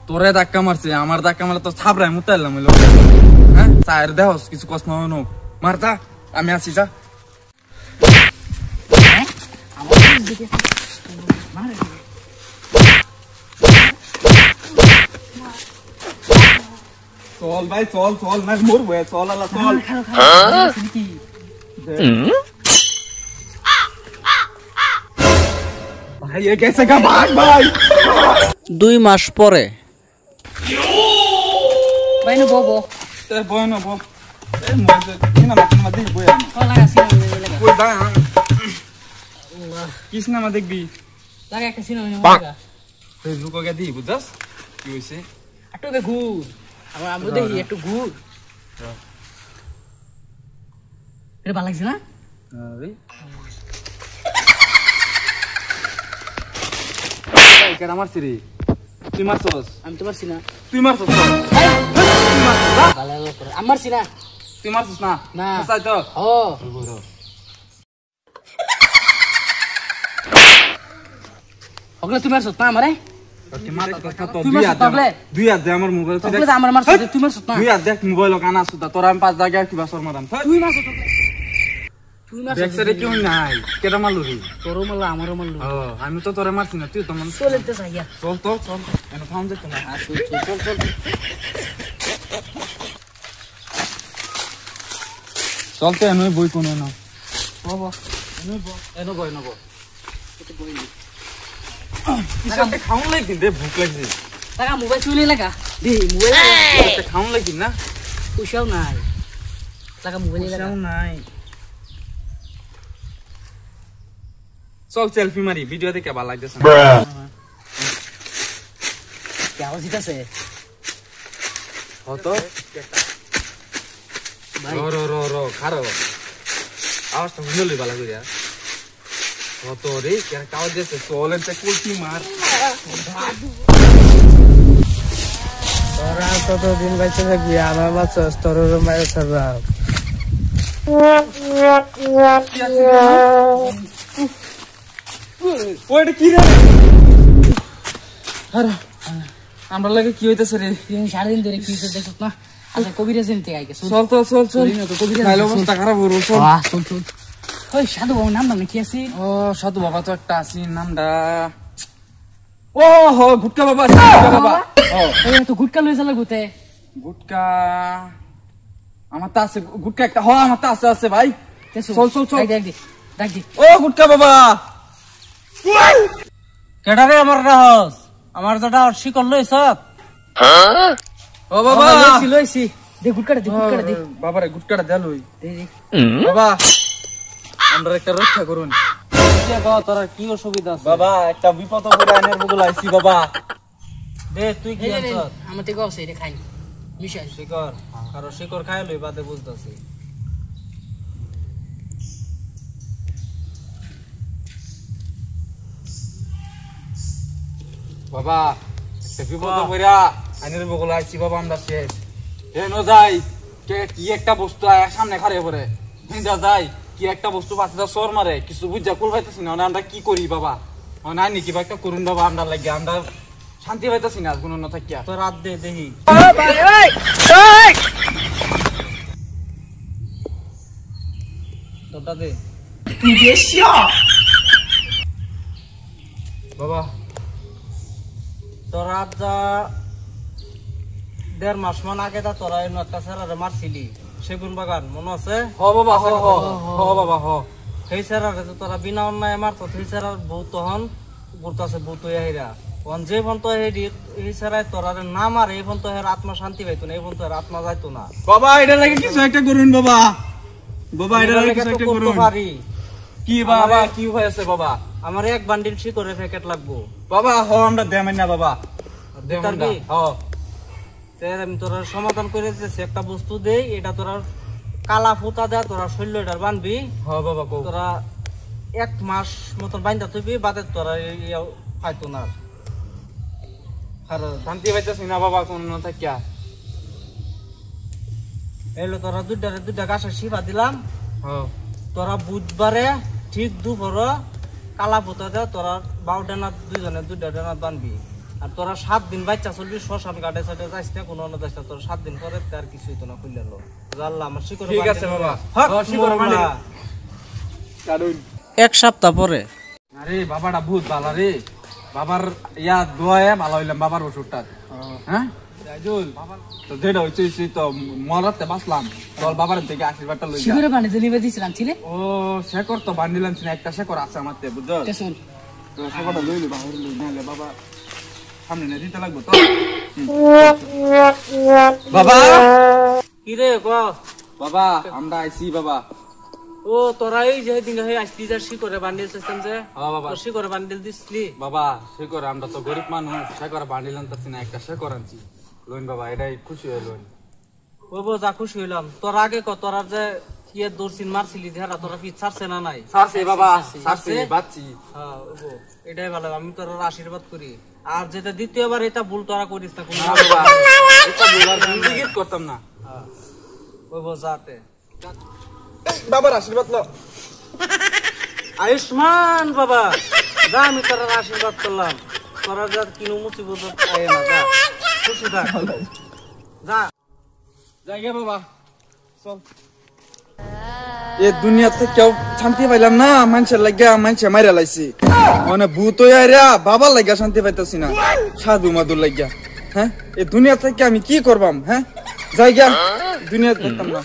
তোরে ধাক্কা মারছে, আমার ধাক্কা মারলে তো থাপড়াই মুতাইলাম। হ্যাঁ চায়ের দেহ কিছু কষ্ট না মার যা, আমি আছি যা। চল ভাই চল চল, না মরবো, চল আল্লাহ চল। ভাই এ গেছে গা, ভাগ ভাই। 2 মাস পরে বাইনো বব তে বয়নো বো এ মজা কিনা মাথা দেই বয় লাগা সিনেমা লাগা কই দা কি সিনেমা দেখবি? লাগা একটা সিনেমা লাগা ফেসবুক কে দি বুঝছস কি হইছে? একটু বে ঘুর আমরা আমরা দেখি একটু ঘুর। এটা ভালো লাগছে না? আরে এই কেন মারছিস রে? তুই মারছস? আমি তো পারছি না। তুই মারছস? ভালো লাগলো করে আমি মারছি না। তুই মারছস না? না সাই তো ও ওগুলো তুমি মারছস না আমারে? তুই মারছস না তো তুই মারছস না দুই হাত দে আমার মোবাইল তুই দেখ আমার মারছস তুই মারছস না। দুই হাত দেখ মোবাইল কানা সুদা তোর আমি 5 জায়গা কি বাসর মারাম। তুই মারছস তুই মারছস দেখছরে কেউ নাই কেডা মারলো রে? তোরও মারলো আমারও মারলো। ও আমি তো তোরে মারছি না, তুই তো মান চলতে যাইয়া চল তো চল এনে ফাউন্ড দে তোমার চল চল চল চলতে এনে বই কোন না বাবা এনে বই নব এটা বই নি কিসতে খাউন লাগি দে ভুক লাগছে লাগা মোবাইল চুলি লাগা দে মোবাইল এটা খাউন লাগি না পয়সাও নাই লাগা মোবাইল লাগা পয়সাও নাই চল সেলফি মারি ভিডিও দেখে ভালো লাগতেছে কি আওয়াজ দিতেছে হতো রো রো রো খারো আওয়াজটা শুনলি ভালো কইরা হতো রে কেন কাওয়াজ দিতেছে চলেন তে কুলটি মার তোরা ততদিন বাইচে থাকবি, আমার বাচ্চাস তোর মায়ের ছাড়া। ওইটা কি রে? আরে আমরা লাগে কি হইতাছে রে? সারাদিন ধরে কি হচ্ছে দেখছ না? আচ্ছা কবিরাজ এনতে আইকে চল তো চল চল খাইলো অবস্থা খারাপ হলো চল চল চল ওই সাধু বাবু নাম নাম কি আছে? ও সাধু বাবা তো একটা আছে নামটা ও হো গুটকা বাবা গুটকা বাবা ও এই তো গুটকা লই চালা গুতে গুটকা আমার তা আছে গুটকা একটা হ আমার তা আছে ভাই চল চল চল ডাক দি ও গুটকা বাবা কেডারে আমার রাহস আমার যেটা শিকল লইছ ও বাবা লইছি দে গুটকাটা দে বাবা রে গুটকাটা দে লই দে বাবা আমরা একটা রক্ষা করুন তোর কি অসুবিধা আছে? বাবা একটা বিপদ করে আইনের বগল আইছি বাবা দে তুই কি আনছ? আমার থেকে আছে এটা খাই মিশাই শিকর কারো শিকর খাই লই বাদে বুঝতাছি। বাবা একটা বিপদ করে আইনের বগল আইছি বাবা আমরা শেষ হেন যাই কে কি একটা বস্তু আয় সামনে খারে পড়ে হিন্দা যাই কি একটা বস্তু পাচ্ছে সর মারে কিছু বুঝা কুল পাইতেছি না আমরা কি করি বাবা নাই নাকি বা একটা করুন বাবা আমরা লাগে আমরা শান্তি পাইতেছি না কোনো না থাকিয়া তো রাত দে দেখি তোটা দে বাবা তোর রাত যা 1.5 মাস মান আগে তা তোরা এনে একটা স্যারারে মারছিলি সেগুন বাগান মনে আছে? হ বাবা হ হ হ বাবা হ সেই স্যারারে তো তোরা বিনা অন্যায় মারতো সেই স্যারার বউ তখন বলতাছে বউ তো হেরা তখন যে ফোন তো হেরি এই স্যারাই তোরারে না মারে এই ফোন তো হের আত্মা শান্তি পাইতো না এই ফোন তো হের আত্মা যাইতো না বাবা এটা লাগে কিছু একটা করুন বাবা বাবা এটা লাগে কিছু একটা করুন পারি কি বাবা কি হয়েছে বাবা আমার এক বান্ডিল শিকরের প্যাকেট লাগবো বাবা হ আমরা দেমেন না বাবা দেমেন না হ আমি তোরা সমাধান করে দিতেছি একটা বস্তু দেই এটা তোরা কালা ফুতা দেয়া তোরা শৈল্য এটার বানবি হ বাবা কো তোরা 1 মাস মতন বাইন্দা তুই বাদে তোরা পাইতো না আর শান্তি পাইতেছি না বাবা কোন না থাকিয়া এলো তোরা দুইটা গাছের শিফা দিলাম হ তোরা বুধবারে ঠিক দুপুর কালা ফুতা দেয়া তোরা 12 ডানা দুইজনে 2টা ডানা বানবি আর তোরা 7 দিন বাচ্চা চলবি শ্মশান ঘাটে সাথে যাইস না কোনো যাইস না তোরা 7 দিন পরে তার কিছুই তো না খুললে লো আল্লাহ আমার শিকড় ঠিক আছে বাবা শিকড় মানে কারণ এক সপ্তাহ পরে আরে বাবাটা বহুত ভালো রে বাবার ইয়া দোয়া ভালো হইলাম বাবার ওষুধটা হ্যাঁ রাজুল বাবার তো যেটা হইছে তো মরাতে বাসলাম তোর বাবার থেকে আশীর্বাদটা লই যা শিগরে বানি দিলিবে দিছিলাম ছিলে ও শেকর তো বান্ডিলাম না একটা শেকর আছে আমারতে বুঝছো শুন তো শেকরটা লইলি বাহির লই নালে বাবা সামনে না দিতে লাগবো তো বাবা কি রে ক বাবা আমরা আইছি বাবা ও তোরা এই যে দিন হে আসলি যা শিকড়ে বান্ডিল সিস্টেম যে হ্যাঁ বাবা শিকড়ে বান্ডিল দিছলি বাবা শেকর আমরা তো গরিব মানুষ শেকর বান্ডিলাম তাছি না একটা শেকর আনছি লইন বাবা এটাই খুশি হইলন ও বো যা খুশি হইলাম তোর আগে ক তোরা যে কি দর্শিন মারছিলি যারা তোরা কি ছাড়ছে না নাই সারছে বাবা সারছে বাচ্চি হ্যাঁ ও বো এটাই ভালো আমি তোর আশীর্বাদ করি আর যেটা দ্বিতীয়বার এটা ভুল তোরা করিস না কোনো বাবা এটা বলার জিন্দেগি করতাম না ও বো যাতে বাবার আশীর্বাদ লো আয়ুষ্মান বাবা যা আমি তোর আশীর্বাদ করলাম তোরা যা কিনো মুসিবত আয় না যা খুশি থাক যা জায়গা বাবা চল এ দুনিয়া থেকে কেউ শান্তি পাইলাম না মানুষের লাগিয়া মানুষে মাইরা লাইছি মানে ভূত হইয়া বাবার লাগিয়া শান্তি পাইতাছি না সাধু মাদুর লাগিয়া হ্যাঁ এ দুনিয়া থেকে আমি কি করবাম হ্যাঁ জায়গা দুনিয়া দেখতাম না